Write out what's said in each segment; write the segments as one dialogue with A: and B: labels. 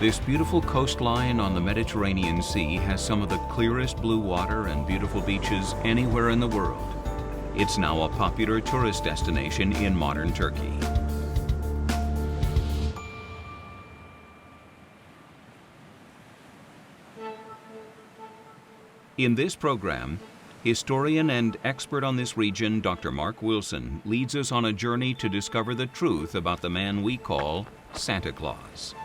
A: This beautiful coastline on the Mediterranean Sea has some of the clearest blue water and beautiful beaches anywhere in the world. It's now a popular tourist destination in modern Turkey. In this program, historian and expert on this region, Dr. Mark Wilson, leads us on a journey to discover the truth about the man we call Santa Claus.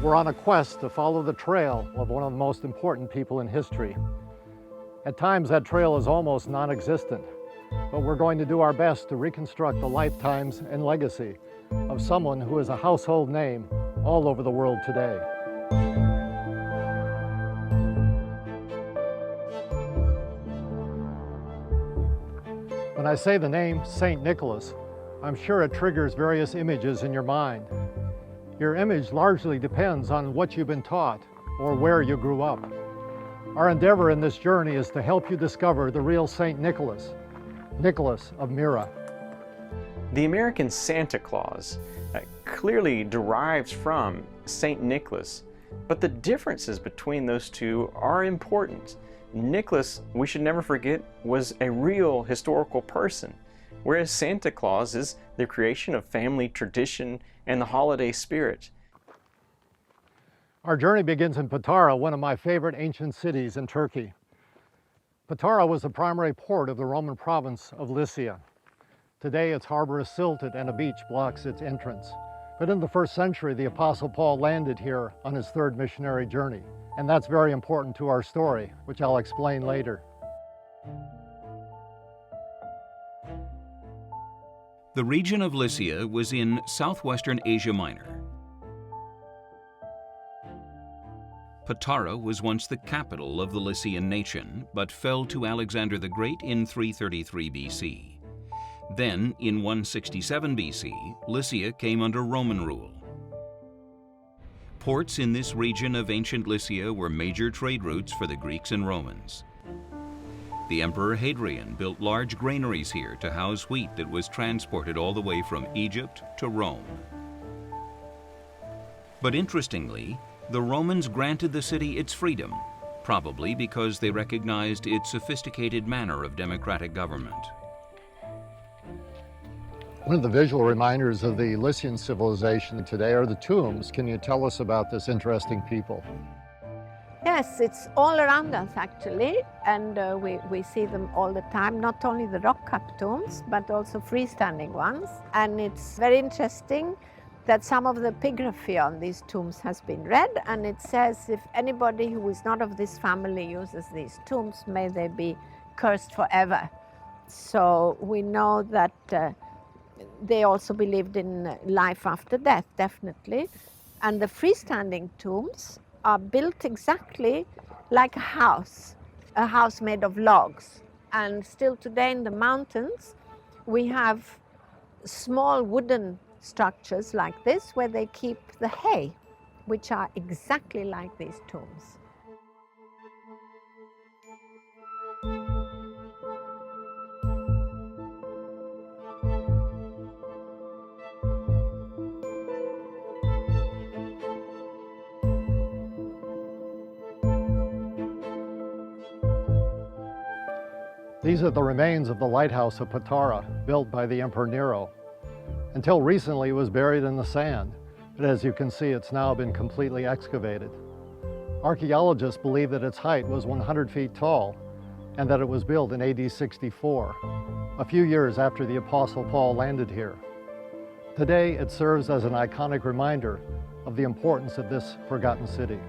B: We're on a quest to follow the trail of one of the most important people in history. At times that trail is almost non-existent, but we're going to do our best to reconstruct the lifetimes and legacy of someone who is a household name all over the world today. When I say the name St. Nicholas, I'm sure it triggers various images in your mind. Your image largely depends on what you've been taught or where you grew up. Our endeavor in this journey is to help you discover the real St. Nicholas, Nicholas of Meera.
C: The American Santa Claus clearly derives from St. Nicholas, but the differences between those two are important. Nicholas, we should never forget, was a real historical person, whereas Santa Claus is the creation of family tradition and the holiday spirit.
B: Our journey begins in Patara, one of my favorite ancient cities in Turkey. Patara was the primary port of the Roman province of Lycia. Today its harbor is silted and a beach blocks its entrance. But in the 1st century, the Apostle Paul landed here on his 3rd missionary journey. And that's very important to our story, which I'll explain later.
A: The region of Lycia was in southwestern Asia Minor. Patara was once the capital of the Lycian nation, but fell to Alexander the Great in 333 BC. Then, in 167 BC, Lycia came under Roman rule. Ports in this region of ancient Lycia were major trade routes for the Greeks and Romans. The Emperor Hadrian built large granaries here to house wheat that was transported all the way from Egypt to Rome. But interestingly, the Romans granted the city its freedom, probably because they recognized its sophisticated manner of democratic government.
B: One of the visual reminders of the Lycian civilization today are the tombs. Can you tell us about this interesting people?
D: Yes, it's all around us actually, and we see them all the time, not only the rock-cut tombs, but also freestanding ones. And it's very interesting that some of the epigraphy on these tombs has been read, and it says, if anybody who is not of this family uses these tombs, may they be cursed forever. So we know that they also believed in life after death, definitely. And the freestanding tombs are built exactly like a house made of logs. And still today in the mountains, we have small wooden structures like this where they keep the hay, which are exactly like these tombs.
B: These are the remains of the Lighthouse of Patara, built by the Emperor Nero. Until recently, it was buried in the sand, but as you can see, it's now been completely excavated. Archaeologists believe that its height was 100 feet tall and that it was built in AD 64, a few years after the Apostle Paul landed here. Today, it serves as an iconic reminder of the importance of this forgotten city.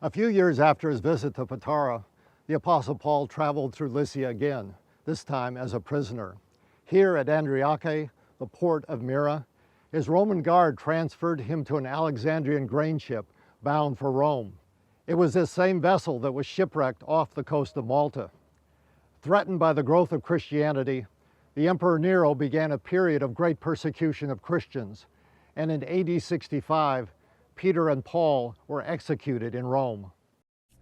B: A few years after his visit to Patara, the Apostle Paul traveled through Lycia again, this time as a prisoner. Here at Andriake, the port of Meera, his Roman guard transferred him to an Alexandrian grain ship bound for Rome. It was this same vessel that was shipwrecked off the coast of Malta. Threatened by the growth of Christianity, the Emperor Nero began a period of great persecution of Christians, and in AD 65, Peter and Paul were executed in Rome.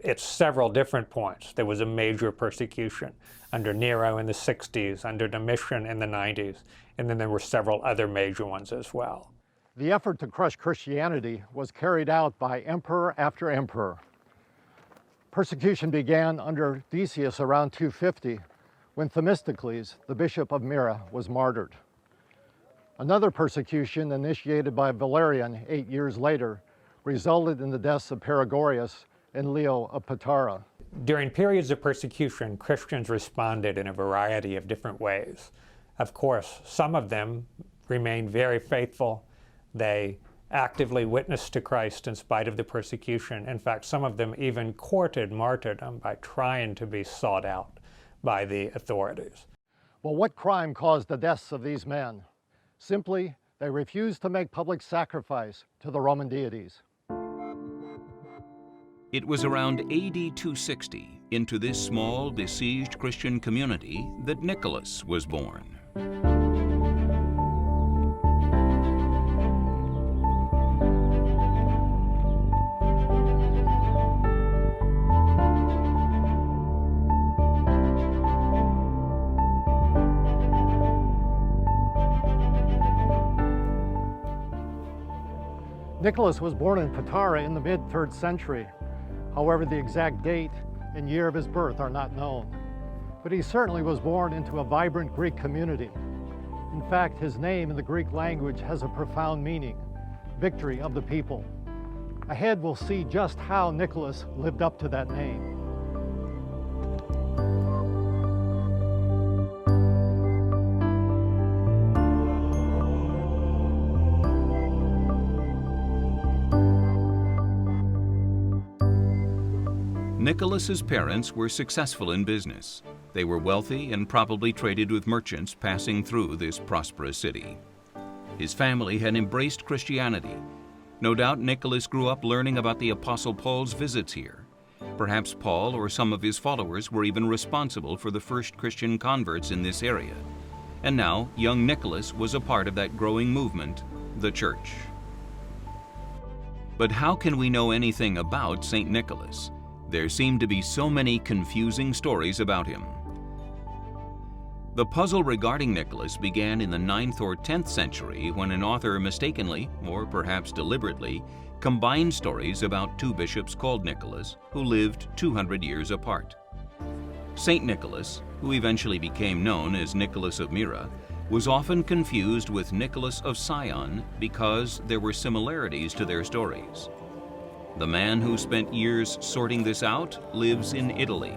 E: At several different points, there was a major persecution under Nero in the 60s, under Domitian in the 90s, and then there were several other major ones as well.
B: The effort to crush Christianity was carried out by emperor after emperor. Persecution began under Decius around 250, when Themistocles, the bishop of Meera, was martyred. Another persecution initiated by Valerian 8 years later resulted in the deaths of Perigorius and Leo of Patara.
E: During periods of persecution, Christians responded in a variety of different ways. Of course, some of them remained very faithful. They actively witnessed to Christ in spite of the persecution. In fact, some of them even courted martyrdom by trying to be sought out by the authorities.
B: Well, what crime caused the deaths of these men? Simply, they refused to make public sacrifice to the Roman deities.
A: It was around AD 260, into this small, besieged Christian community, that Nicholas was born.
B: Nicholas was born in Patara in the mid-3rd century. However, the exact date and year of his birth are not known. But he certainly was born into a vibrant Greek community. In fact, his name in the Greek language has a profound meaning: victory of the people. Ahead, we'll see just how Nicholas lived up to that name.
A: Nicholas's parents were successful in business. They were wealthy and probably traded with merchants passing through this prosperous city. His family had embraced Christianity. No doubt Nicholas grew up learning about the Apostle Paul's visits here. Perhaps Paul or some of his followers were even responsible for the first Christian converts in this area. And now, young Nicholas was a part of that growing movement, the Church. But how can we know anything about St. Nicholas? There seem to be so many confusing stories about him. The puzzle regarding Nicholas began in the 9th or 10th century when an author mistakenly, or perhaps deliberately, combined stories about two bishops called Nicholas who lived 200 years apart. Saint Nicholas, who eventually became known as Nicholas of Meera, was often confused with Nicholas of Sion because there were similarities to their stories. The man who spent years sorting this out lives in Italy.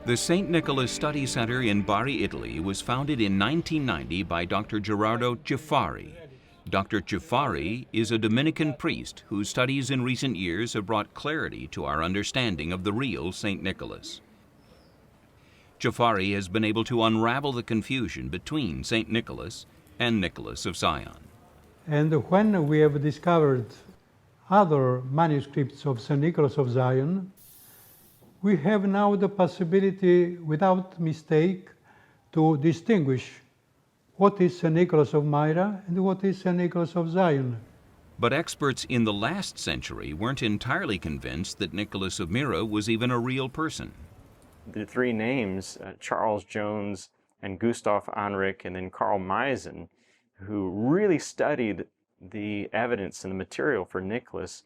A: The St. Nicholas Study Center in Bari, Italy was founded in 1990 by Dr. Gerardo Ciaffari. Dr. Ciaffari is a Dominican priest whose studies in recent years have brought clarity to our understanding of the real St. Nicholas. Ciaffari has been able to unravel the confusion between St. Nicholas and Nicholas of Sion.
F: And when we have discovered other manuscripts of St. Nicholas of Sion, we have now the possibility, without mistake, to distinguish what is St. Nicholas of Myra and what is St. Nicholas of Zion.
A: But experts in the last century weren't entirely convinced that Nicholas of Meera was even a real person.
C: The three names, Charles Jones and Gustav Anrich and then Carl Meisen, who really studied the evidence and the material for Nicholas,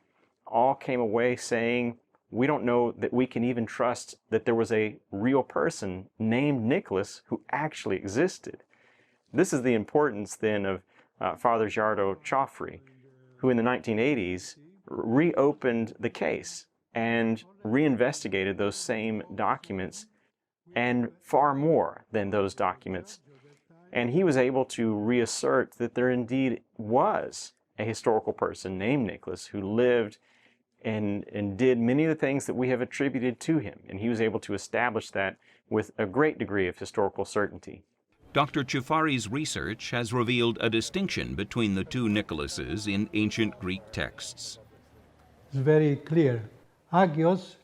C: all came away saying, we don't know that we can even trust that there was a real person named Nicholas who actually existed. This is the importance then of Father Gerardo Ciaffari, who in the 1980s reopened the case and reinvestigated those same documents and far more than those documents. And he was able to reassert that there indeed was a historical person named Nicholas who lived and did many of the things that we have attributed to him. And he was able to establish that with a great degree of historical certainty.
A: Dr. Ciaffari's research has revealed a distinction between the two Nicholases in ancient Greek texts.
F: is very clear. Agios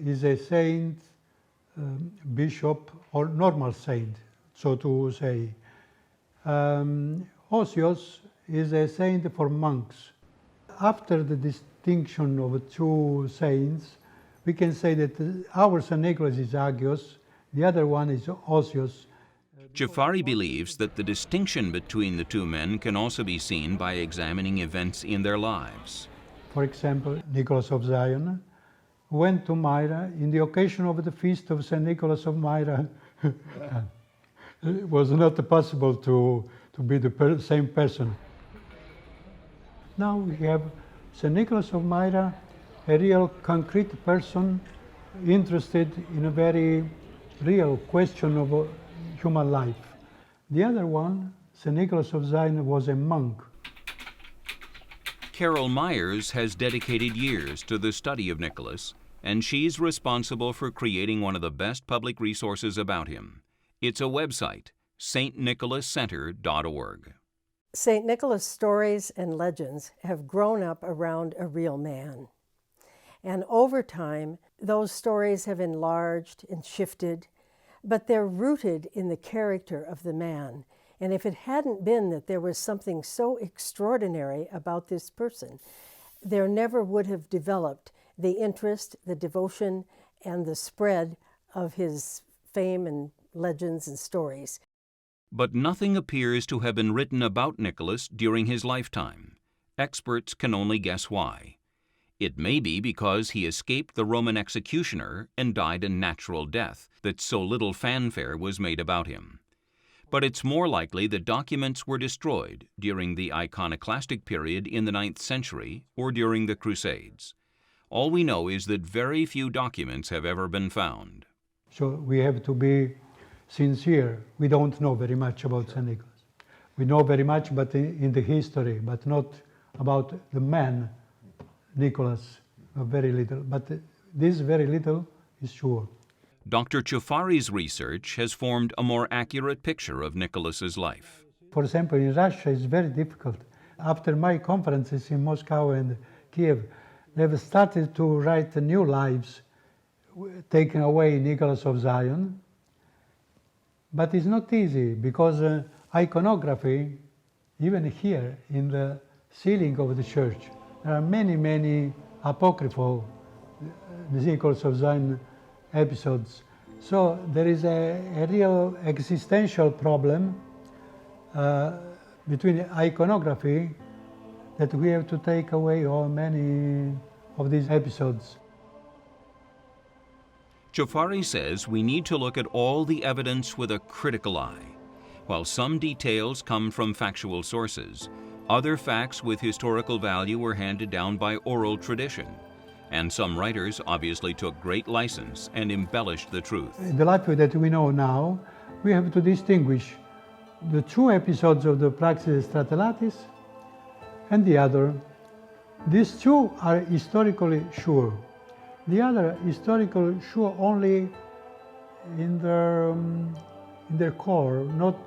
F: is a saint, bishop, or normal saint, so to say. Osios is a saint for monks. After the distinction of two saints, we can say that our St. Nicholas is Agios, the other one is Osios.
A: Jafari believes that the distinction between the two men can also be seen by examining events in their lives.
F: For example, Nicholas of Zion went to Meera in the occasion of the feast of St. Nicholas of Meera. It was not possible to be the same person. Now we have St. Nicholas of Meera, a real concrete person interested in a very real question of human life. The other one, St. Nicholas of Zion, was a monk.
A: Carol Myers has dedicated years to the study of Nicholas, and she's responsible for creating one of the best public resources about him. It's a website, stnicholascenter.org.
G: St. Nicholas stories and legends have grown up around a real man. And over time, those stories have enlarged and shifted, but they're rooted in the character of the man. And if it hadn't been that there was something so extraordinary about this person, there never would have developed the interest, the devotion, and the spread of his fame and legends and stories.
A: But nothing appears to have been written about Nicholas during his lifetime. Experts can only guess why. It may be because he escaped the Roman executioner and died a natural death that so little fanfare was made about him. But it's more likely that documents were destroyed during the iconoclastic period in the 9th century or during the Crusades. All we know is that very few documents have ever been found.
F: So we have to be sincere. We don't know very much about St. Nicholas. We know very much but in the history, but not about the man, Nicholas, very little. But this very little is sure.
A: Dr. Jafari's research has formed a more accurate picture of Nicholas's life.
F: For example, in Russia, it's very difficult. After my conferences in Moscow and Kiev, they've started to write new lives, taking away Nicholas of Zion. But it's not easy because iconography, even here in the ceiling of the church, there are many, many apocryphal Nicholas of Zion episodes. So there is a real existential problem between iconography that we have to take away all many of these episodes.
A: Jafari says we need to look at all the evidence with a critical eye. While some details come from factual sources, other facts with historical value were handed down by oral tradition, and some writers obviously took great license and embellished the truth.
F: In the life that we know now, we have to distinguish the true episodes of the Proxis Stratilatis and the other. These two are historically sure. The other historical sure only in their core, not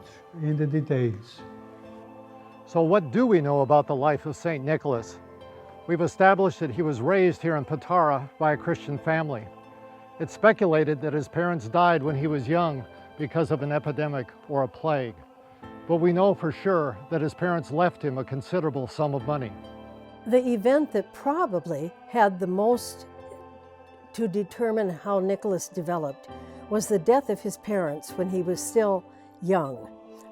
F: in the details.
B: So what do we know about the life of St. Nicholas? We've established that he was raised here in Patara by a Christian family. It's speculated that his parents died when he was young because of an epidemic or a plague. But we know for sure that his parents left him a considerable sum of money.
G: The event that probably had the most to determine how Nicholas developed was the death of his parents when he was still young,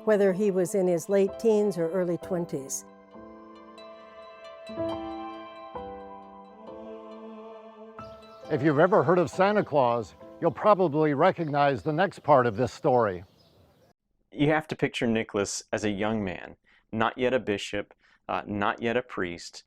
G: whether he was in his late teens or early 20s.
B: If you've ever heard of Santa Claus, you'll probably recognize the next part of this story.
C: You have to picture Nicholas as a young man, not yet a bishop, not yet a priest.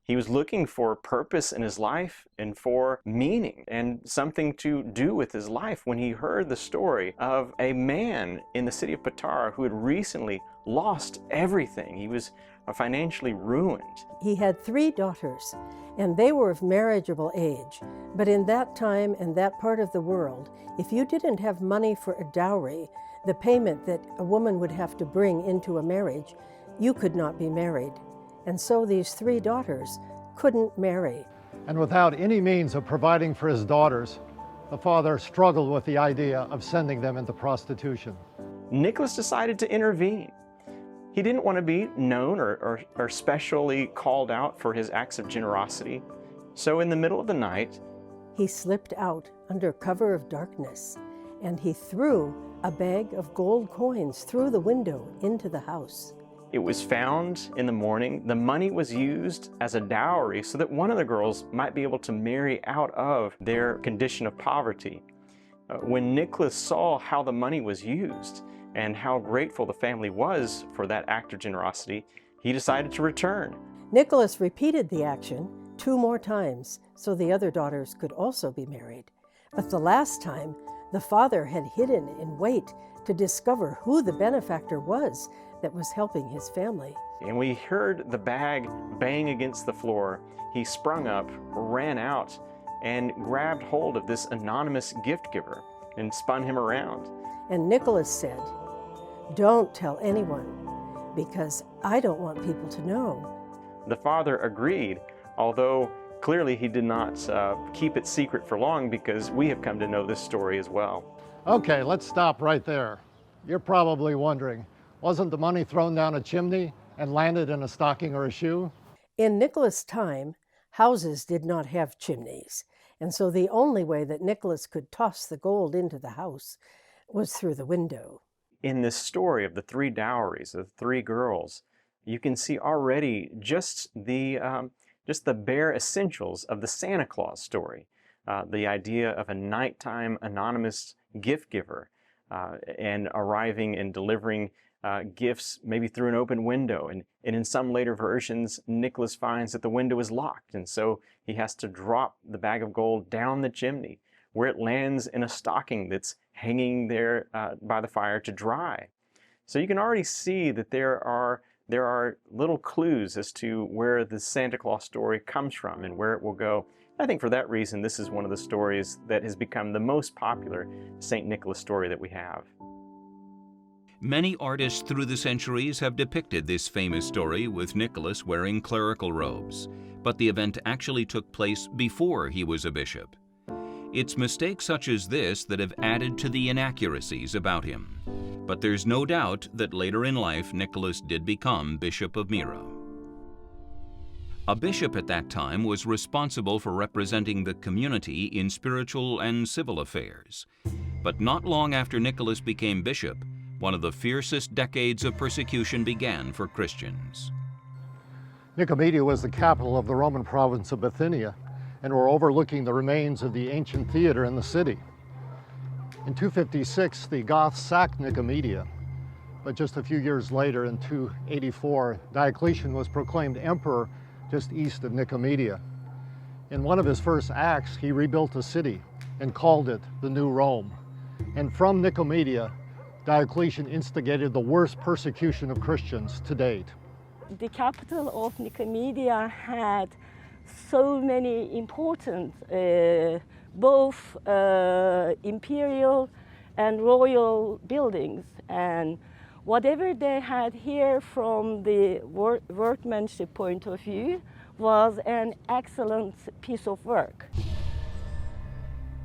C: He was looking for purpose in his life and for meaning and something to do with his life when he heard the story of a man in the city of Patara who had recently lost everything. He was financially ruined.
G: He had 3 daughters, and they were of marriageable age. But in that time and that part of the world, if you didn't have money for a dowry, the payment that a woman would have to bring into a marriage, you could not be married. And so these 3 daughters couldn't marry.
B: And without any means of providing for his daughters, the father struggled with the idea of sending them into prostitution.
C: Nicholas decided to intervene. He didn't want to be known or specially called out for his acts of generosity. So in the middle of the night,
G: he slipped out under cover of darkness, and he threw a bag of gold coins through the window into the house.
C: It was found in the morning. The money was used as a dowry so that one of the girls might be able to marry out of their condition of poverty. When Nicholas saw how the money was used and how grateful the family was for that act of generosity, he decided to return.
G: Nicholas repeated the action 2 more times so the other daughters could also be married. But the last time, the father had hidden in wait to discover who the benefactor was that was helping his family.
C: And when he heard the bag bang against the floor, he sprung up, ran out, and grabbed hold of this anonymous gift giver and spun him around.
G: And Nicholas said, "Don't tell anyone, because I don't want people to know."
C: The father agreed, although clearly he did not keep it secret for long, because we have come to know this story as well.
B: Okay, let's stop right there. You're probably wondering, wasn't the money thrown down a chimney and landed in a stocking or a shoe?
G: In Nicholas' time, houses did not have chimneys, and so the only way that Nicholas could toss the gold into the house was through the window.
C: In this story of the 3 dowries, of the 3 girls, you can see already just the bare essentials of the Santa Claus story. The idea of a nighttime anonymous gift giver and arriving and delivering gifts maybe through an open window. And in some later versions, Nicholas finds that the window is locked, and so he has to drop the bag of gold down the chimney, where it lands in a stocking that's hanging there by the fire to dry. So you can already see that there are little clues as to where the Santa Claus story comes from and where it will go. I think for that reason, this is one of the stories that has become the most popular St. Nicholas story that we have.
A: Many artists through the centuries have depicted this famous story with Nicholas wearing clerical robes, but the event actually took place before he was a bishop. It's mistakes such as this that have added to the inaccuracies about him. But there's no doubt that later in life, Nicholas did become Bishop of Meera. A bishop at that time was responsible for representing the community in spiritual and civil affairs. But not long after Nicholas became bishop, one of the fiercest decades of persecution began for Christians.
B: Nicomedia was the capital of the Roman province of Bithynia, and we're overlooking the remains of the ancient theater in the city. In 256, the Goths sacked Nicomedia, but just a few years later, in 284, Diocletian was proclaimed emperor just east of Nicomedia. In one of his first acts, he rebuilt the city and called it the New Rome. And from Nicomedia, Diocletian instigated the worst persecution of Christians to date.
H: The capital of Nicomedia had so many important both imperial and royal buildings, and whatever they had here from the workmanship point of view was an excellent piece of work.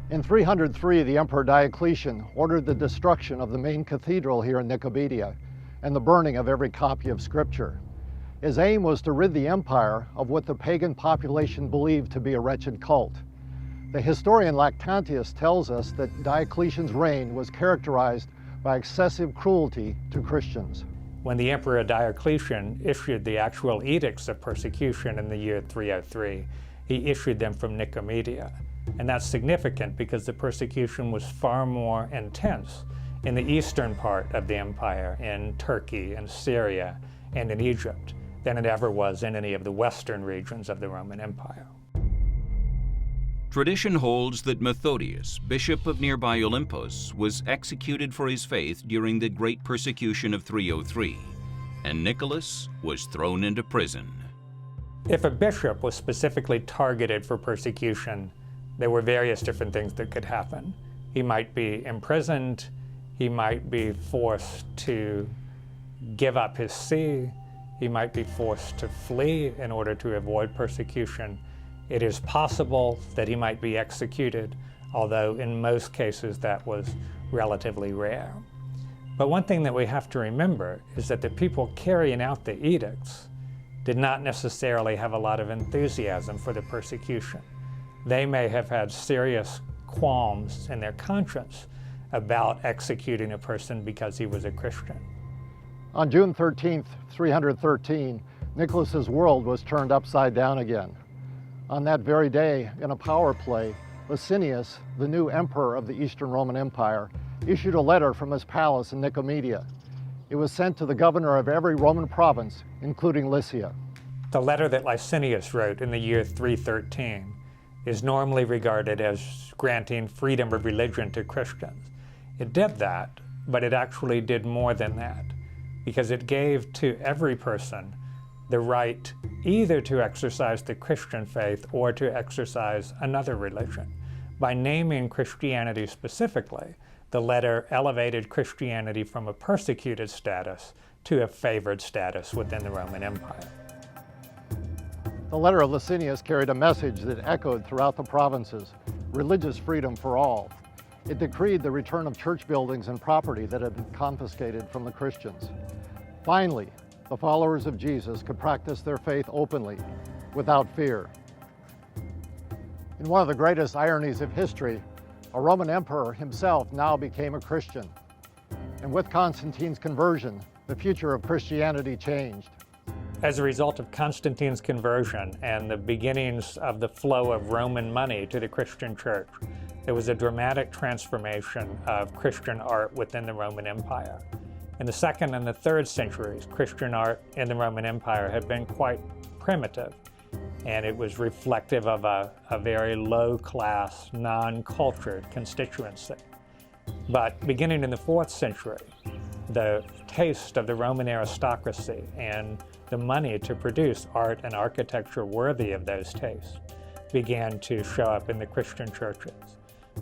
B: In 303, the Emperor Diocletian ordered the destruction of the main cathedral here in Nicomedia and the burning of every copy of Scripture. His aim was to rid the empire of what the pagan population believed to be a wretched cult. The historian Lactantius tells us that Diocletian's reign was characterized by excessive cruelty to Christians.
E: When the Emperor Diocletian issued the actual edicts of persecution in the year 303, he issued them from Nicomedia. And that's significant because the persecution was far more intense in the eastern part of the empire, in Turkey and Syria and in Egypt, than it ever was in any of the western regions of the Roman Empire.
A: Tradition holds that Methodius, bishop of nearby Olympos, was executed for his faith during the Great Persecution of 303, and Nicholas was thrown into prison.
E: If a bishop was specifically targeted for persecution, there were various different things that could happen. He might be imprisoned, he might be forced to give up his see, He might be forced to flee in order to avoid persecution. It is possible that he might be executed, although in most cases that was relatively rare. But one thing that we have to remember is that the people carrying out the edicts did not necessarily have a lot of enthusiasm for the persecution. They may have had serious qualms in their conscience about executing a person because he was a Christian.
B: On June 13th, 313, Nicholas's world was turned upside down again. On that very day, in a power play, Licinius, the new emperor of the Eastern Roman Empire, issued a letter from his palace in Nicomedia. It was sent to the governor of every Roman province, including Lycia.
E: The letter that Licinius wrote in the year 313 is normally regarded as granting freedom of religion to Christians. It did that, but it actually did more than that, because it gave to every person the right either to exercise the Christian faith or to exercise another religion. By naming Christianity specifically, the letter elevated Christianity from a persecuted status to a favored status within the Roman Empire.
B: The letter of Licinius carried a message that echoed throughout the provinces: religious freedom for all. It decreed the return of church buildings and property that had been confiscated from the Christians. Finally, the followers of Jesus could practice their faith openly, without fear. In one of the greatest ironies of history, a Roman emperor himself now became a Christian. And with Constantine's conversion, the future of Christianity changed.
E: As a result of Constantine's conversion and the beginnings of the flow of Roman money to the Christian church, there was a dramatic transformation of Christian art within the Roman Empire. In the 2nd and the 3rd centuries, Christian art in the Roman Empire had been quite primitive, and it was reflective of a very low-class, non-cultured constituency. But beginning in the 4th century, the taste of the Roman aristocracy and the money to produce art and architecture worthy of those tastes began to show up in the Christian churches.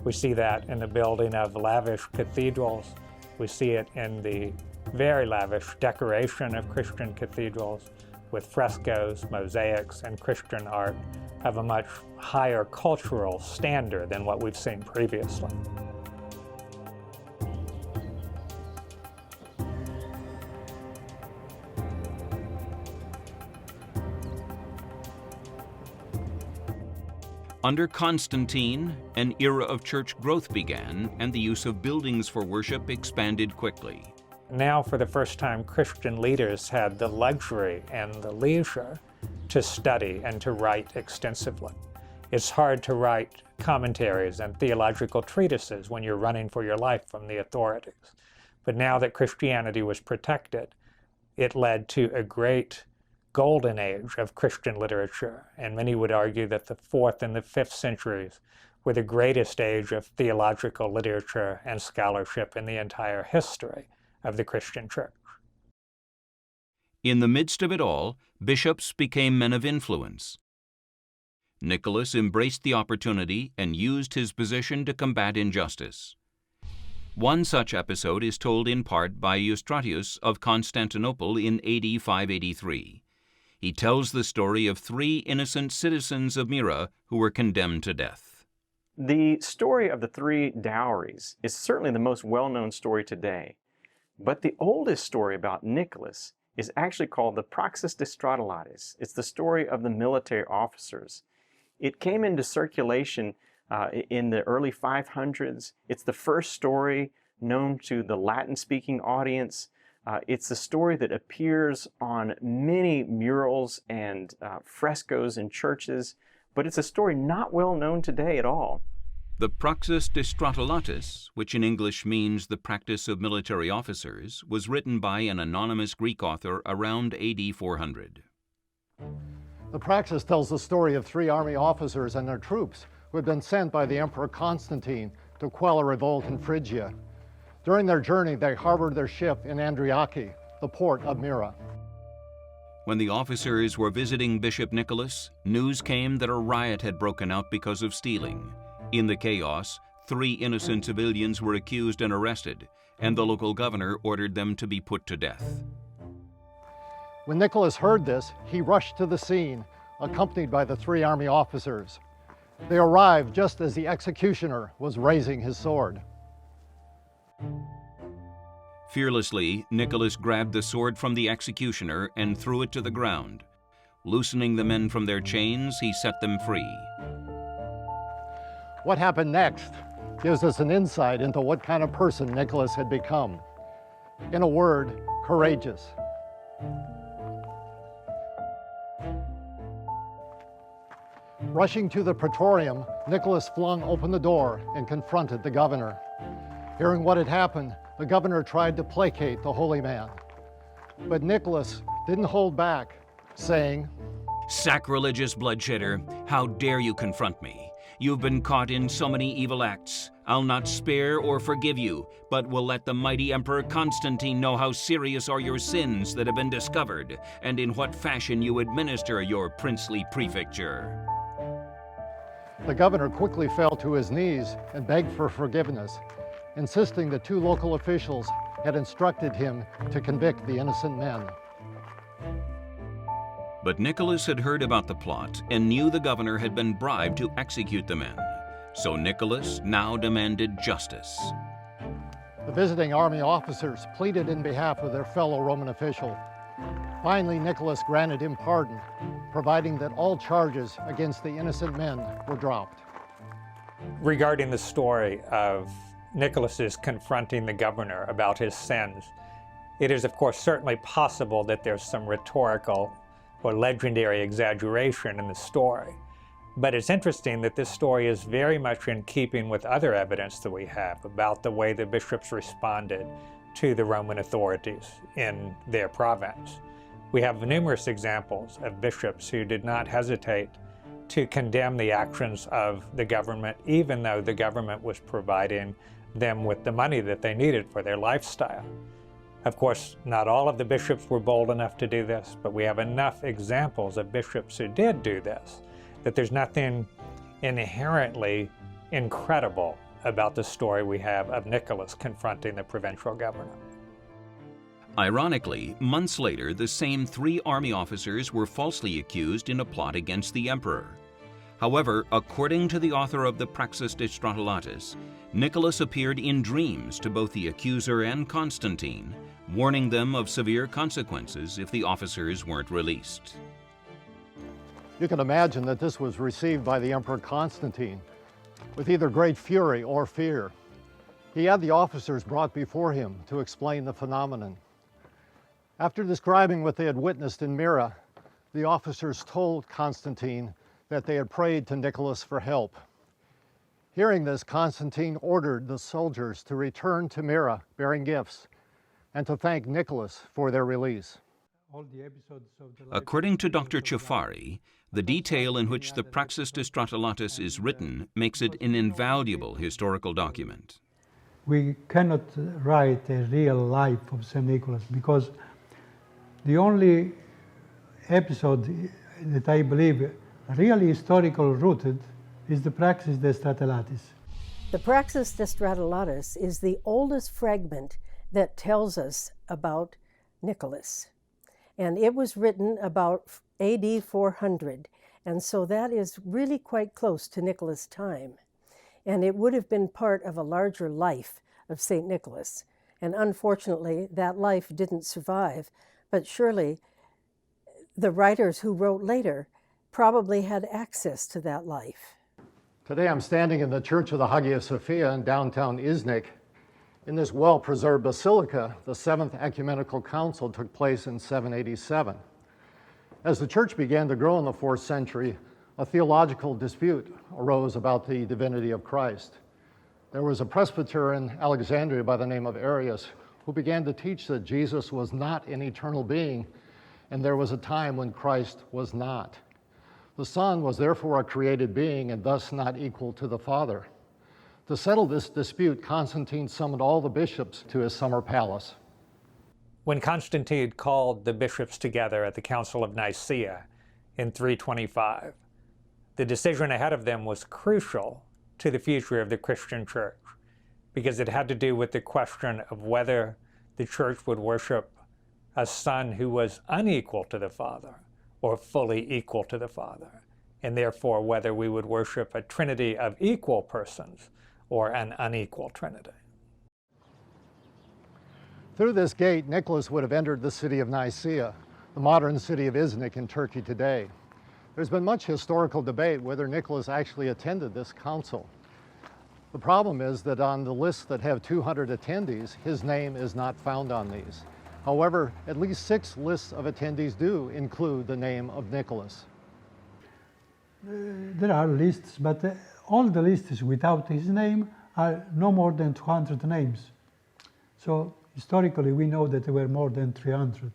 E: We see that in the building of lavish cathedrals. We see it in the very lavish decoration of Christian cathedrals with frescoes, mosaics, and Christian art of a much higher cultural standard than what we've seen previously.
A: Under Constantine, an era of church growth began, and the use of buildings for worship expanded quickly.
E: Now, for the first time, Christian leaders had the luxury and the leisure to study and to write extensively. It's hard to write commentaries and theological treatises when you're running for your life from the authorities. But now that Christianity was protected, it led to a great golden age of Christian literature, and many would argue that the 4th and the 5th centuries were the greatest age of theological literature and scholarship in the entire history of the Christian church.
A: In the midst of it all, bishops became men of influence. Nicholas embraced the opportunity and used his position to combat injustice. One such episode is told in part by Eustratius of Constantinople in AD 583. He tells the story of 3 innocent citizens of Meera who were condemned to death.
C: The story of the 3 dowries is certainly the most well-known story today. But the oldest story about Nicholas is actually called the Proxis Destrotalitis. It's the story of the military officers. It came into circulation in the early 500s. It's the first story known to the Latin-speaking audience. It's a story that appears on many murals and frescoes in churches, but it's a story not well known today at all.
A: The Proxis Destrotalitis, which in English means the practice of military officers, was written by an anonymous Greek author around AD 400.
B: The Praxis tells the story of 3 army officers and their troops who had been sent by the Emperor Constantine to quell a revolt in Phrygia. During their journey, they harbored their ship in Andriaki, the port of Meera.
A: When the officers were visiting Bishop Nicholas, news came that a riot had broken out because of stealing. In the chaos, 3 innocent civilians were accused and arrested, and the local governor ordered them to be put to death.
B: When Nicholas heard this, he rushed to the scene, accompanied by the 3 army officers. They arrived just as the executioner was raising his sword.
A: Fearlessly, Nicholas grabbed the sword from the executioner and threw it to the ground. Loosening the men from their chains, he set them free.
B: What happened next gives us an insight into what kind of person Nicholas had become. In a word, courageous. Rushing to the praetorium, Nicholas flung open the door and confronted the governor. Hearing what had happened, the governor tried to placate the holy man. But Nicholas didn't hold back, saying,
A: "Sacrilegious bloodshedder, how dare you confront me? You've been caught in so many evil acts. I'll not spare or forgive you, but will let the mighty Emperor Constantine know how serious are your sins that have been discovered, and in what fashion you administer your princely prefecture."
B: The governor quickly fell to his knees and begged for forgiveness, insisting that 2 local officials had instructed him to convict the innocent men.
A: But Nicholas had heard about the plot and knew the governor had been bribed to execute the men. So Nicholas now demanded justice.
B: The visiting army officers pleaded in behalf of their fellow Roman official. Finally, Nicholas granted him pardon, providing that all charges against the innocent men were dropped.
E: Regarding the story of Nicholas's confronting the governor about his sins, it is of course certainly possible that there's some rhetorical or legendary exaggeration in the story. But it's interesting that this story is very much in keeping with other evidence that we have about the way the bishops responded to the Roman authorities in their province. We have numerous examples of bishops who did not hesitate to condemn the actions of the government, even though the government was providing them with the money that they needed for their lifestyle. Of course, not all of the bishops were bold enough to do this, but we have enough examples of bishops who did do this that there's nothing inherently incredible about the story we have of Nicholas confronting the provincial governor.
A: Ironically, months later, the same 3 army officers were falsely accused in a plot against the emperor. However, according to the author of the Proxis Destrotalitis, Nicholas appeared in dreams to both the accuser and Constantine, warning them of severe consequences if the officers weren't released.
B: You can imagine that this was received by the Emperor Constantine with either great fury or fear. He had the officers brought before him to explain the phenomenon. After describing what they had witnessed in Meera, the officers told Constantine that they had prayed to Nicholas for help. Hearing this, Constantine ordered the soldiers to return to Meera bearing gifts and to thank Nicholas for their release.
A: According to Dr. Chafari, the detail in which the Proxis Destrotalitis is written makes it an invaluable historical document.
F: We cannot write a real life of St. Nicholas because the only episode that I believe really historical rooted is the Proxis Destrotalitis.
G: The Proxis Destrotalitis is the oldest fragment that tells us about Nicholas. And it was written about AD 400, and so that is really quite close to Nicholas' time. And it would have been part of a larger life of St. Nicholas. And unfortunately, that life didn't survive, but surely the writers who wrote later probably had access to that life.
B: Today I'm standing in the Church of the Hagia Sophia in downtown Iznik. In this well-preserved basilica, the 7th Ecumenical Council took place in 787. As the church began to grow in the 4th century, a theological dispute arose about the divinity of Christ. There was a presbyter in Alexandria by the name of Arius who began to teach that Jesus was not an eternal being, and there was a time when Christ was not. The Son was therefore a created being and thus not equal to the Father. To settle this dispute, Constantine summoned all the bishops to his summer palace.
E: When Constantine called the bishops together at the Council of Nicaea in 325, the decision ahead of them was crucial to the future of the Christian church because it had to do with the question of whether the church would worship a son who was unequal to the Father or fully equal to the Father, and therefore whether we would worship a trinity of equal persons or an unequal trinity.
B: Through this gate, Nicholas would have entered the city of Nicaea, the modern city of Iznik in Turkey today. There's been much historical debate whether Nicholas actually attended this council. The problem is that on the lists that have 200 attendees, his name is not found on these. However, at least 6 lists of attendees do include the name of Nicholas.
F: There are lists, but all the lists without his name are no more than 200 names. So historically, we know that there were more than 300.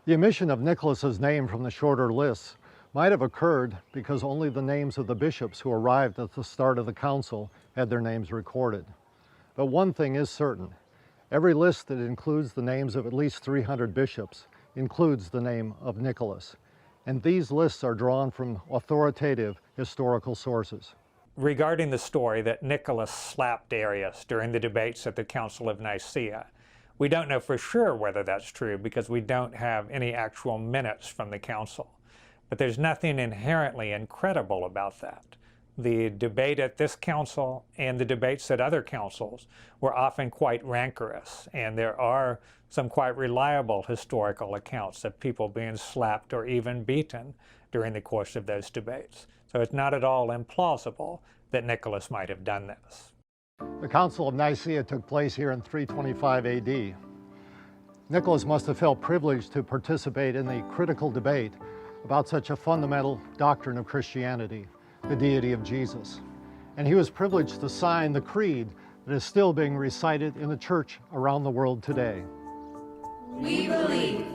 B: The omission of Nicholas's name from the shorter lists might have occurred because only the names of the bishops who arrived at the start of the council had their names recorded. But one thing is certain. Every list that includes the names of at least 300 bishops includes the name of Nicholas. And these lists are drawn from authoritative historical sources.
E: Regarding the story that Nicholas slapped Arius during the debates at the Council of Nicaea, we don't know for sure whether that's true because we don't have any actual minutes from the council. But there's nothing inherently incredible about that. The debate at this council and the debates at other councils were often quite rancorous, and there are some quite reliable historical accounts of people being slapped or even beaten during the course of those debates. So it's not at all implausible that Nicholas might have done this.
B: The Council of Nicaea took place here in 325 AD. Nicholas must have felt privileged to participate in the critical debate about such a fundamental doctrine of Christianity, the deity of Jesus. And he was privileged to sign the creed that is still being recited in the church around the world today.
I: We believe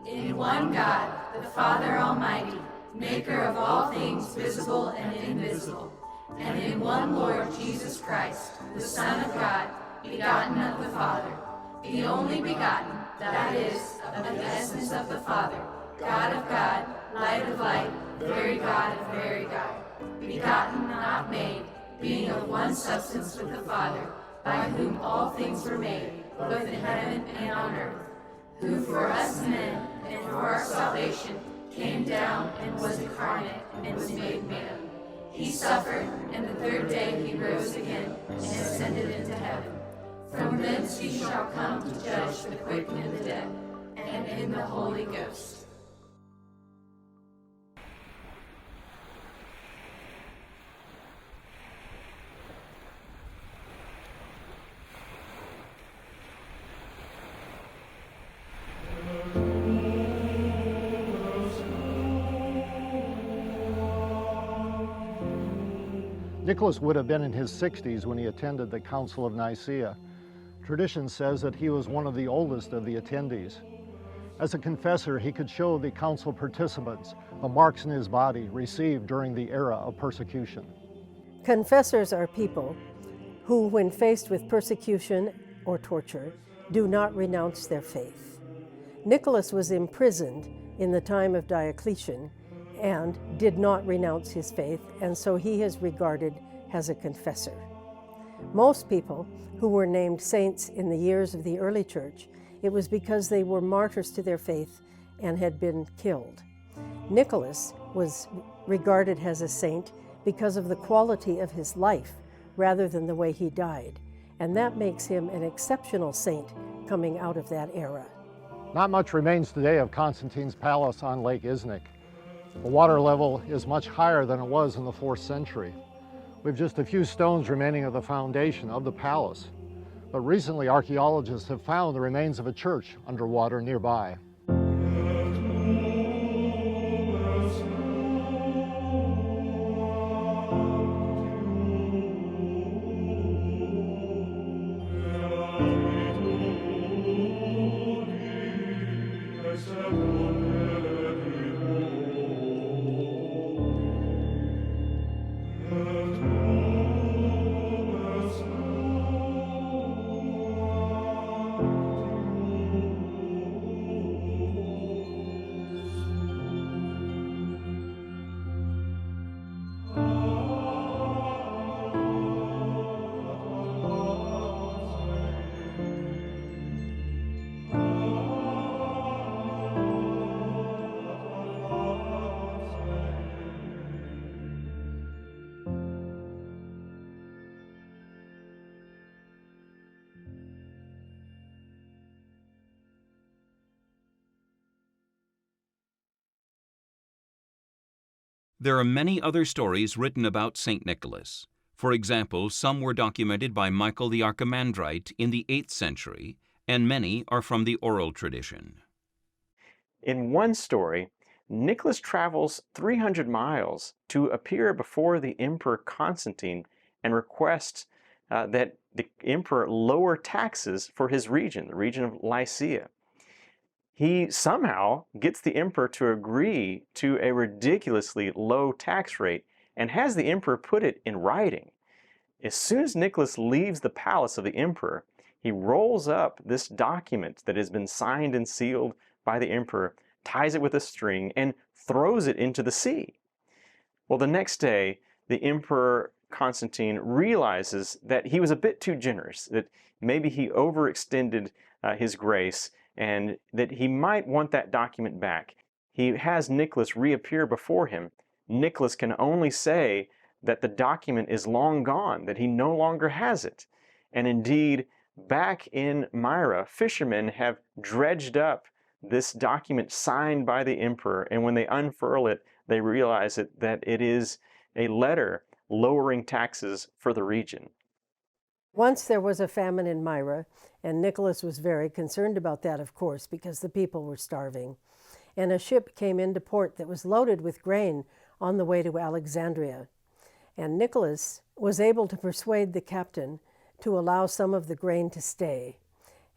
I: in one God, the Father Almighty, maker of all things visible and invisible, and in one Lord Jesus Christ, the Son of God, begotten of the Father, the only begotten, that is, of the essence of the Father, God of God, light of light, very God of very God, begotten, not made, being of one substance with the Father, by whom all things were made, both in heaven and on earth, who for us men and for our salvation came down and was incarnate and was made man. He suffered, and the third day he rose again and ascended into heaven. From thence he shall come to judge the quick and the dead, and in the Holy Ghost.
B: Nicholas would have been in his 60s when he attended the Council of Nicaea. Tradition says that he was one of the oldest of the attendees. As a confessor, he could show the council participants the marks in his body received during the era of persecution.
G: Confessors are people who, when faced with persecution or torture, do not renounce their faith. Nicholas was imprisoned in the time of Diocletian and did not renounce his faith, and so he is regarded as a confessor. Most people who were named saints in the years of the early church, it was because they were martyrs to their faith and had been killed. Nicholas was regarded as a saint because of the quality of his life rather than the way he died, and that makes him an exceptional saint coming out of that era.
B: Not much remains today of Constantine's palace on Lake Iznik. The water level is much higher than it was in the 4th century. We have just a few stones remaining of the foundation of the palace. But recently, archaeologists have found the remains of a church underwater nearby.
A: There are many other stories written about St. Nicholas. For example, some were documented by Michael the Archimandrite in the 8th century, and many are from the oral tradition.
C: In one story, Nicholas travels 300 miles to appear before the Emperor Constantine and requests that the emperor lower taxes for his region, the region of Lycia. He somehow gets the emperor to agree to a ridiculously low tax rate and has the emperor put it in writing. As soon as Nicholas leaves the palace of the emperor, he rolls up this document that has been signed and sealed by the emperor, ties it with a string, and throws it into the sea. Well, the next day, the Emperor Constantine realizes that he was a bit too generous, that maybe he overextended his grace, and that he might want that document back. He has Nicholas reappear before him. Nicholas can only say that the document is long gone, that he no longer has it. And indeed, back in Meera, fishermen have dredged up this document signed by the emperor, and when they unfurl it, they realize that it is a letter lowering taxes for the region.
G: Once there was a famine in Meera, and Nicholas was very concerned about that, of course, because the people were starving. And a ship came into port that was loaded with grain on the way to Alexandria. And Nicholas was able to persuade the captain to allow some of the grain to stay.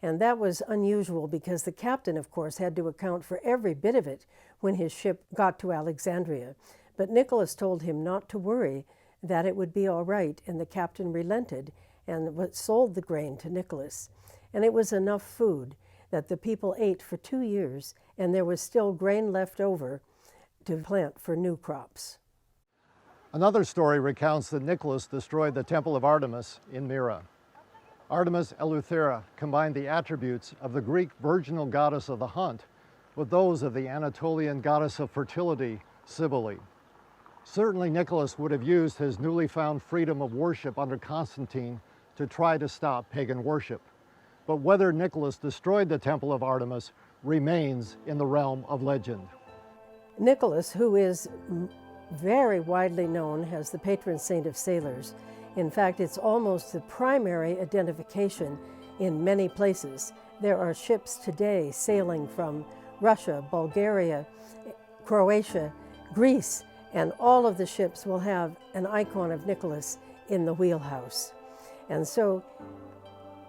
G: And that was unusual because the captain, of course, had to account for every bit of it when his ship got to Alexandria. But Nicholas told him not to worry, that it would be all right, and the captain relented and sold the grain to Nicholas. And it was enough food that the people ate for 2 years, and there was still grain left over to plant for new crops.
B: Another story recounts that Nicholas destroyed the temple of Artemis in Meera. Artemis Eleuthera combined the attributes of the Greek virginal goddess of the hunt with those of the Anatolian goddess of fertility, Cybele. Certainly Nicholas would have used his newly found freedom of worship under Constantine to try to stop pagan worship. But whether Nicholas destroyed the temple of Artemis remains in the realm of legend.
G: Nicholas, who is very widely known as the patron saint of sailors, in fact, it's almost the primary identification in many places. There are ships today sailing from Russia, Bulgaria, Croatia, Greece, and all of the ships will have an icon of Nicholas in the wheelhouse. And so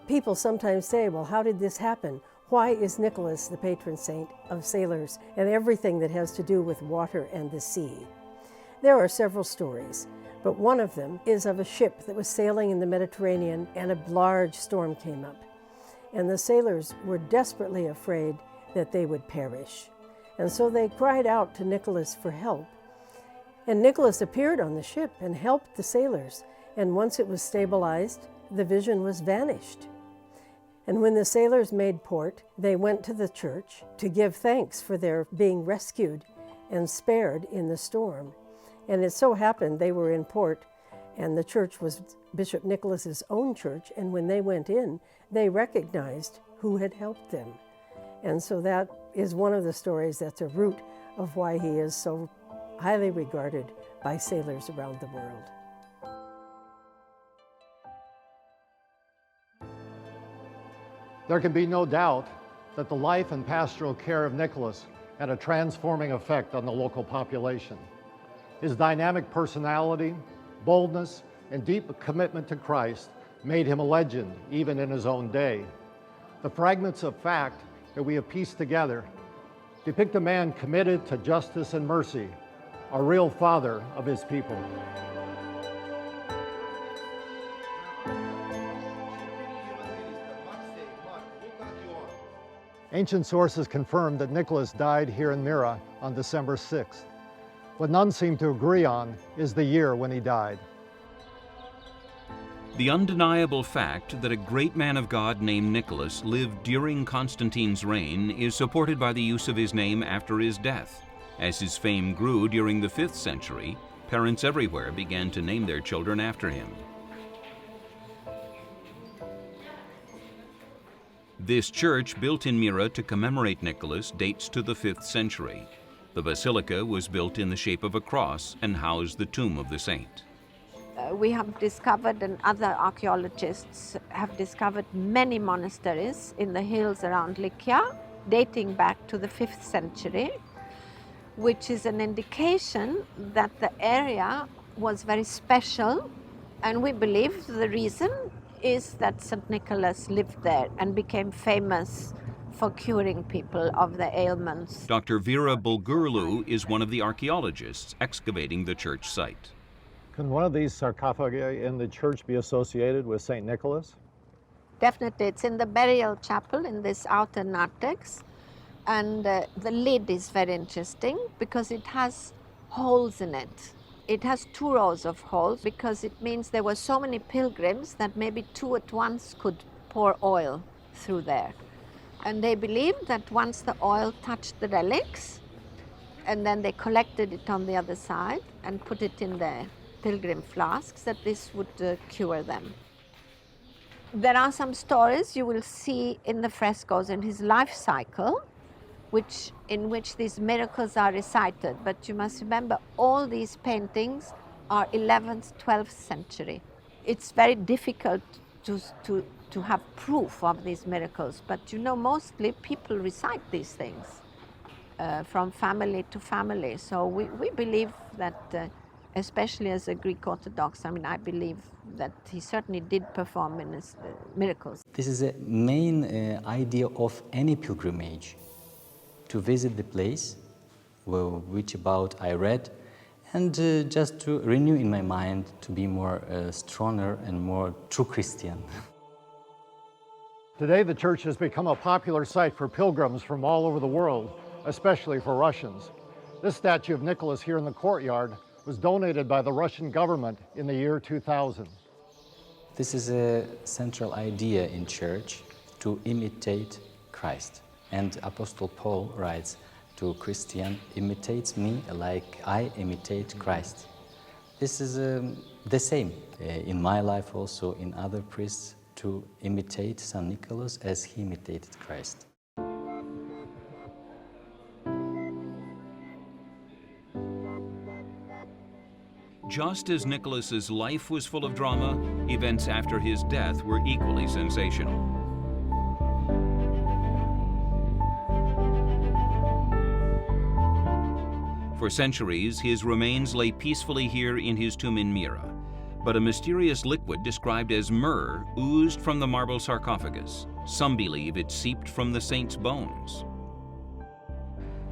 G: people sometimes say, well, how did this happen? Why is Nicholas the patron saint of sailors and everything that has to do with water and the sea? There are several stories, but one of them is of a ship that was sailing in the Mediterranean and a large storm came up. And the sailors were desperately afraid that they would perish. And so they cried out to Nicholas for help. And Nicholas appeared on the ship and helped the sailors. And once it was stabilized, the vision was vanished. And when the sailors made port, they went to the church to give thanks for their being rescued and spared in the storm. And it so happened they were in port, and the church was Bishop Nicholas's own church, and when they went in, they recognized who had helped them. And so that is one of the stories that's a root of why he is so highly regarded by sailors around the world.
B: There can be no doubt that the life and pastoral care of Nicholas had a transforming effect on the local population. His dynamic personality, boldness, and deep commitment to Christ made him a legend even in his own day. The fragments of fact that we have pieced together depict a man committed to justice and mercy, a real father of his people. Ancient sources confirm that Nicholas died here in Meera on December 6th. What none seem to agree on is the year when he died.
A: The undeniable fact that a great man of God named Nicholas lived during Constantine's reign is supported by the use of his name after his death. As his fame grew during the 5th century, parents everywhere began to name their children after him. This church, built in Meera to commemorate Nicholas, dates to the 5th century. The basilica was built in the shape of a cross and housed the tomb of the saint.
D: We have discovered, and other archaeologists have discovered, many monasteries in the hills around Lycia, dating back to the 5th century, which is an indication that the area was very special, and we believe the reason is that St. Nicholas lived there and became famous for curing people of their ailments.
A: Dr. Vera Bulgurlu is one of the archaeologists excavating the church site.
B: Can one of these sarcophagi in the church be associated with St. Nicholas?
D: Definitely, it's in the burial chapel in this outer narthex, and the lid is very interesting because it has holes in it. It has 2 rows of holes because it means there were so many pilgrims that maybe 2 at once could pour oil through there. And they believed that once the oil touched the relics, and then they collected it on the other side and put it in their pilgrim flasks, that this would cure them. There are some stories you will see in the frescoes in his life cycle, in which these miracles are recited. But you must remember, all these paintings are 11th, 12th century. It's very difficult to have proof of these miracles, but mostly people recite these things from family to family. So we believe that, especially as a Greek Orthodox, I believe that he certainly did perform miracles.
J: This is a main idea of any pilgrimage, to visit the place which about I read, and just to renew in my mind to be more stronger and more true Christian.
B: Today, the church has become a popular site for pilgrims from all over the world, especially for Russians. This statue of Nicholas here in the courtyard was donated by the Russian government in the year 2000.
J: This is a central idea in church, to imitate Christ. And Apostle Paul writes to Christian, imitates me like I imitate Christ. This is the same in my life, also in other priests, to imitate St. Nicholas as he imitated Christ.
A: Just as Nicholas's life was full of drama, events after his death were equally sensational. For centuries, his remains lay peacefully here in his tomb in Meera, but a mysterious liquid described as myrrh oozed from the marble sarcophagus. Some believe it seeped from the saint's bones.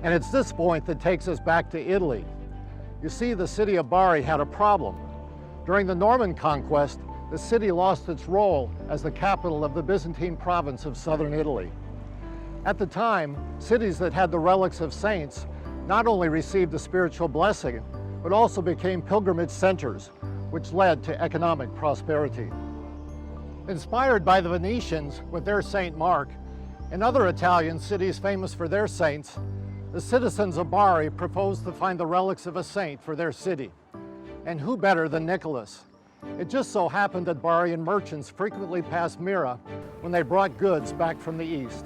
B: And it's this point that takes us back to Italy. You see, the city of Bari had a problem. During the Norman conquest, the city lost its role as the capital of the Byzantine province of southern Italy. At the time, cities that had the relics of saints not only received a spiritual blessing, but also became pilgrimage centers, which led to economic prosperity. Inspired by the Venetians with their Saint Mark and other Italian cities famous for their saints, the citizens of Bari proposed to find the relics of a saint for their city. And who better than Nicholas? It just so happened that Barian merchants frequently passed Meera when they brought goods back from the east.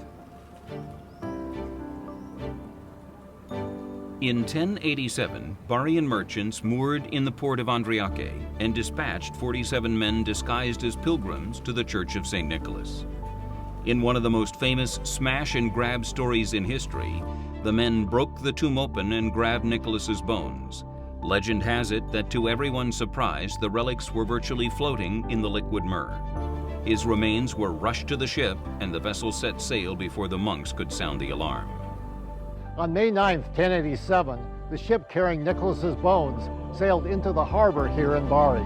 A: In 1087, Barian merchants moored in the port of Andriache and dispatched 47 men disguised as pilgrims to the Church of St. Nicholas. In one of the most famous smash and grab stories in history, the men broke the tomb open and grabbed Nicholas's bones. Legend has it that to everyone's surprise, the relics were virtually floating in the liquid myrrh. His remains were rushed to the ship, and the vessel set sail before the monks could sound the alarm.
B: On May 9, 1087, the ship carrying Nicholas's bones sailed into the harbor here in Bari.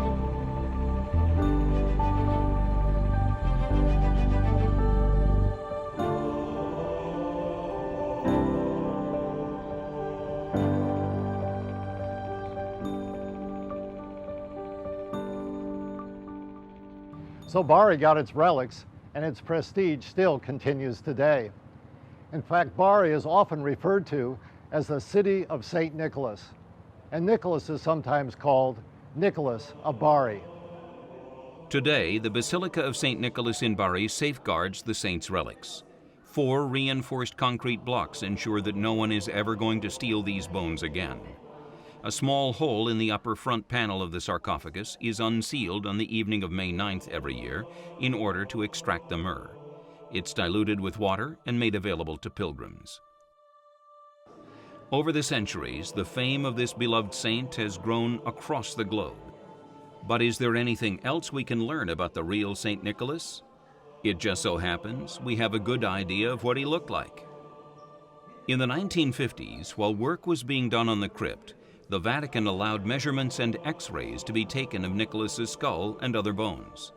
B: So Bari got its relics, and its prestige still continues today. In fact, Bari is often referred to as the city of St. Nicholas, and Nicholas is sometimes called Nicholas of Bari.
A: Today, the Basilica of St. Nicholas in Bari safeguards the saint's relics. 4 reinforced concrete blocks ensure that no one is ever going to steal these bones again. A small hole in the upper front panel of the sarcophagus is unsealed on the evening of May 9th every year in order to extract the myrrh. It's diluted with water and made available to pilgrims. Over the centuries, the fame of this beloved saint has grown across the globe. But is there anything else we can learn about the real St. Nicholas? It just so happens we have a good idea of what he looked like. In the 1950s, while work was being done on the crypt, the Vatican allowed measurements and X-rays to be taken of Nicholas's skull and other bones.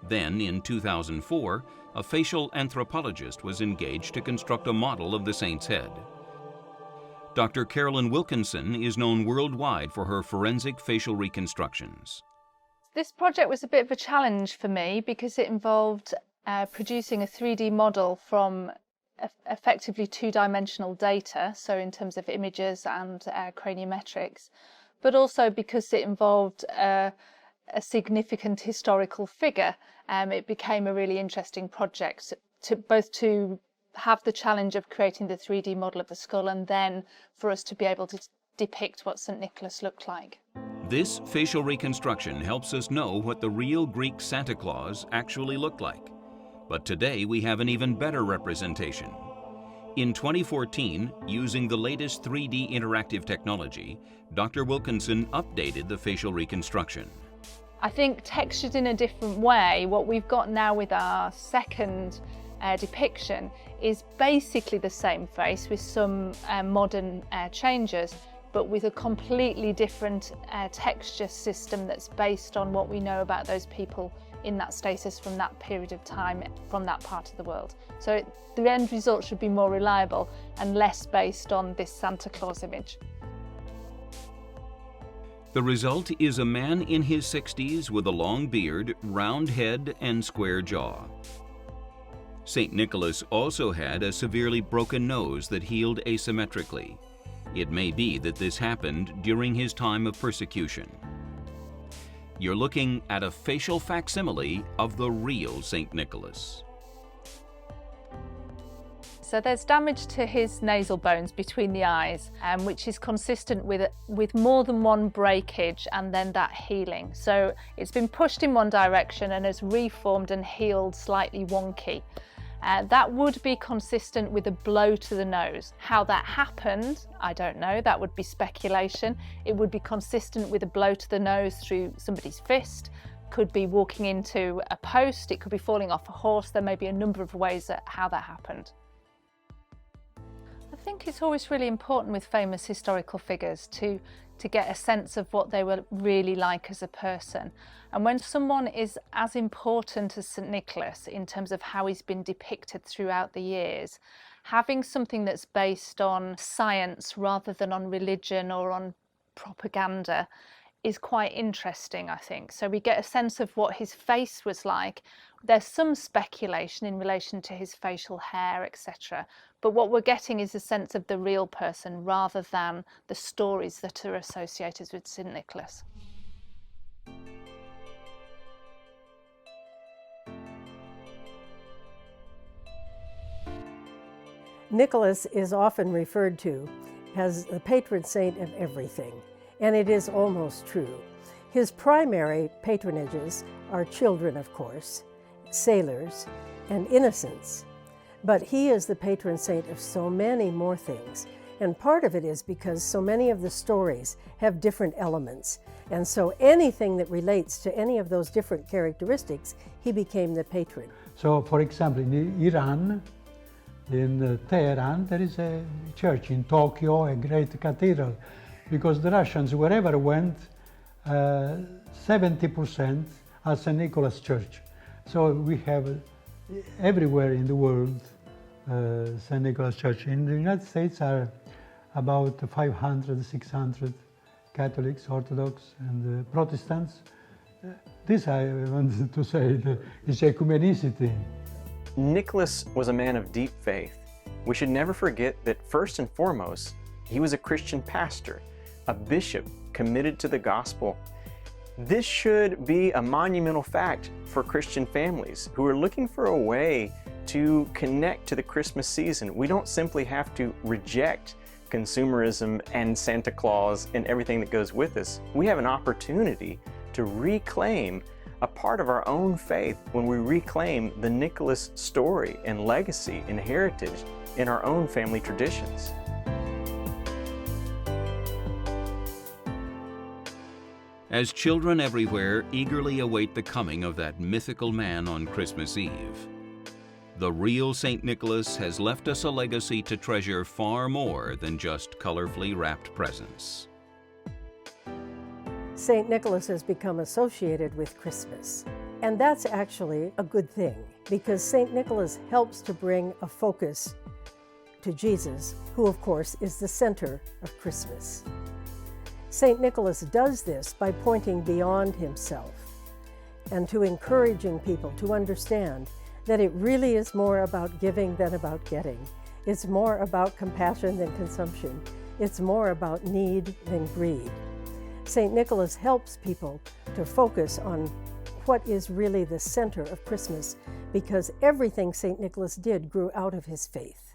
A: Then, in 2004, a facial anthropologist was engaged to construct a model of the saint's head. Dr. Carolyn Wilkinson is known worldwide for her forensic facial reconstructions.
K: This project was a bit of a challenge for me because it involved producing a 3D model from effectively two-dimensional data, so in terms of images and craniometrics, but also because it involved a significant historical figure. It became a really interesting project to have the challenge of creating the 3D model of the skull and then for us to be able to depict what St. Nicholas looked like.
A: This facial reconstruction helps us know what the real Greek Santa Claus actually looked like. But today we have an even better representation. In 2014, using the latest 3D interactive technology, Dr. Wilkinson updated the facial reconstruction.
K: I think textured in a different way, what we've got now with our second depiction is basically the same face with some modern changes, but with a completely different texture system that's based on what we know about those people in that status from that period of time, from that part of the world. So the end result should be more reliable and less based on this Santa Claus image.
A: The result is a man in his 60s with a long beard, round head, and square jaw. St. Nicholas also had a severely broken nose that healed asymmetrically. It may be that this happened during his time of persecution. You're looking at a facial facsimile of the real St. Nicholas.
K: So there's damage to his nasal bones between the eyes, which is consistent with more than one breakage and then that healing. So it's been pushed in one direction and has reformed and healed slightly wonky. That would be consistent with a blow to the nose. How that happened, I don't know, that would be speculation. It would be consistent with a blow to the nose through somebody's fist, could be walking into a post, it could be falling off a horse. There may be a number of ways at how that happened. I think it's always really important with famous historical figures to get a sense of what they were really like as a person. And when someone is as important as St. Nicholas in terms of how he's been depicted throughout the years, having something that's based on science rather than on religion or on propaganda is quite interesting, I think. So we get a sense of what his face was like. There's some speculation in relation to his facial hair, etc. But what we're getting is a sense of the real person rather than the stories that are associated with St. Nicholas.
G: Nicholas is often referred to as the patron saint of everything, and it is almost true. His primary patronages are children, of course, sailors, and innocents. But he is the patron saint of so many more things. And part of it is because so many of the stories have different elements. And so anything that relates to any of those different characteristics, he became the patron.
F: So, for example, in Iran, in Tehran, there is a church. In Tokyo, a great cathedral. Because the Russians, wherever went, 70% are St. Nicholas Church. So we have everywhere in the world St. Nicholas Church. In the United States are about 500, 600 Catholics, Orthodox, and Protestants. This I wanted to say is ecumenicity.
C: Nicholas was a man of deep faith. We should never forget that first and foremost, he was a Christian pastor, a bishop committed to the gospel. This should be a monumental fact for Christian families who are looking for a way to connect to the Christmas season. We don't simply have to reject consumerism and Santa Claus and everything that goes with this. We have an opportunity to reclaim a part of our own faith when we reclaim the Nicholas story and legacy and heritage in our own family traditions.
A: As children everywhere eagerly await the coming of that mythical man on Christmas Eve, the real St. Nicholas has left us a legacy to treasure far more than just colorfully wrapped presents.
G: St. Nicholas has become associated with Christmas, and that's actually a good thing, because St. Nicholas helps to bring a focus to Jesus, who of course is the center of Christmas. St. Nicholas does this by pointing beyond himself and to encouraging people to understand that it really is more about giving than about getting. It's more about compassion than consumption. It's more about need than greed. St. Nicholas helps people to focus on what is really the center of Christmas, because everything St. Nicholas did grew out of his faith.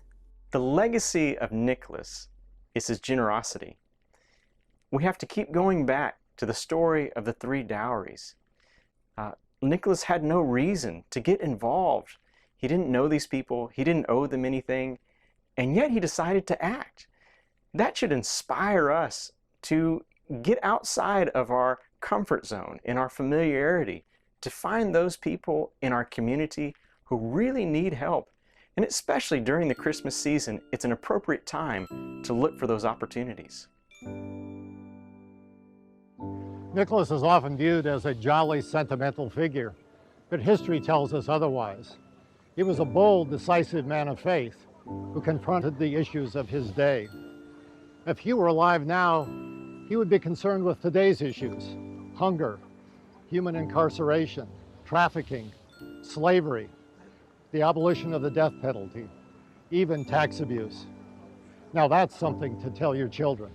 C: The legacy of Nicholas is his generosity. We have to keep going back to the story of the three dowries. Nicholas had no reason to get involved. He didn't know these people, he didn't owe them anything, and yet he decided to act. That should inspire us to get outside of our comfort zone, in our familiarity, to find those people in our community who really need help. And especially during the Christmas season, it's an appropriate time to look for those opportunities.
B: Nicholas is often viewed as a jolly, sentimental figure, but history tells us otherwise. He was a bold, decisive man of faith who confronted the issues of his day. If he were alive now, he would be concerned with today's issues: hunger, human incarceration, trafficking, slavery, the abolition of the death penalty, even tax abuse. Now that's something to tell your children.